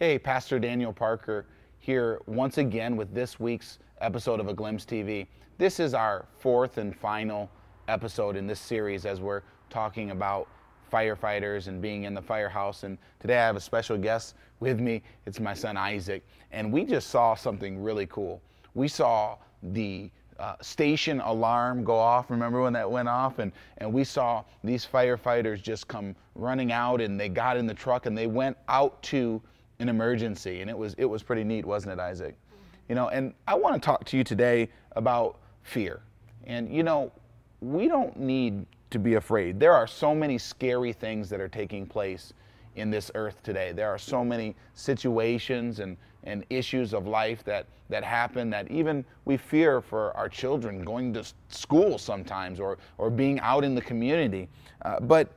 Hey, Pastor Daniel Parker here once again with this week's episode of A Glimpse TV. This is our fourth and final episode in this series as we're talking about firefighters and being in the firehouse. And today I have a special guest with me. It's my son Isaac. And we just saw something really cool. We saw the station alarm go off. Remember when that went off? And we saw these firefighters just come running out, and they got in the truck and they went out to an emergency. And it was pretty neat, wasn't it, Isaac? You know, and I want to talk to you today about fear. And you know, we don't need to be afraid. There are so many scary things that are taking place in this earth today. There are so many situations and issues of life that happen that even we fear for our children going to school sometimes or being out in the community. But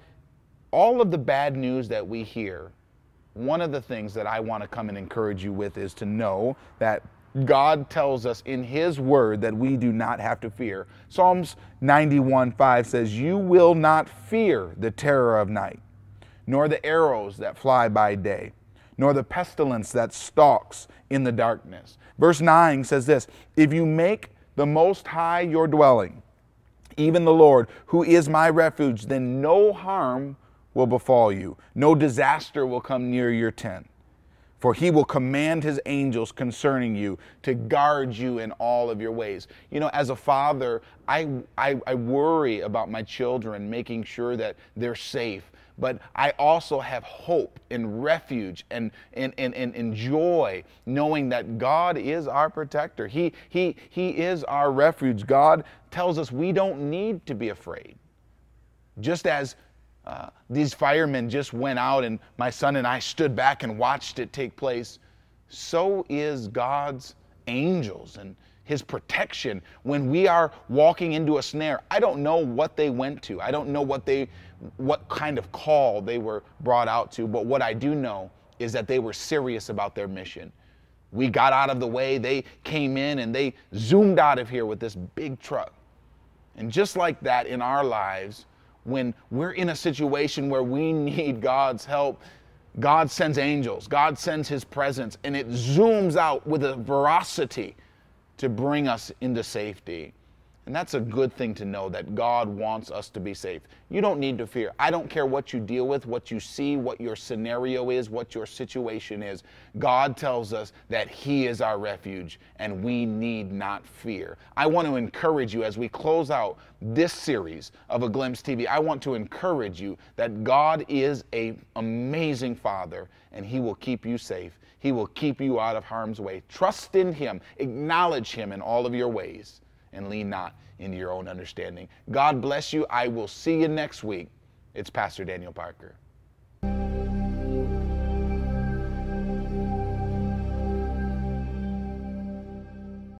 all of the bad news that we hear, one of the things that I want to come and encourage you with is to know that God tells us in His Word that we do not have to fear. Psalms 91:5 says, "You will not fear the terror of night, nor the arrows that fly by day, nor the pestilence that stalks in the darkness." Verse 9 says this, "If you make the Most High your dwelling, even the Lord, who is my refuge, then no harm will befall you. No disaster will come near your tent. For He will command His angels concerning you to guard you in all of your ways." You know, as a father, I worry about my children, making sure that they're safe. But I also have hope and refuge and joy, knowing that God is our protector. He is our refuge. God tells us we don't need to be afraid. Just as these firemen just went out and my son and I stood back and watched it take place, so is God's angels and His protection when we are walking into a snare. I don't know what they went to. I don't know what kind of call they were brought out to, but what I do know is that they were serious about their mission. We got out of the way, they came in, and they zoomed out of here with this big truck. And just like that in our lives, when we're in a situation where we need God's help, God sends angels, God sends His presence, and it zooms out with a veracity to bring us into safety. And that's a good thing to know, that God wants us to be safe. You don't need to fear. I don't care what you deal with, what you see, what your scenario is, what your situation is. God tells us that He is our refuge and we need not fear. I want to encourage you as we close out this series of A Glimpse TV. I want to encourage you that God is an amazing Father and He will keep you safe. He will keep you out of harm's way. Trust in Him. Acknowledge Him in all of your ways, and lean not into your own understanding. God bless you. I will see you next week. It's Pastor Daniel Parker.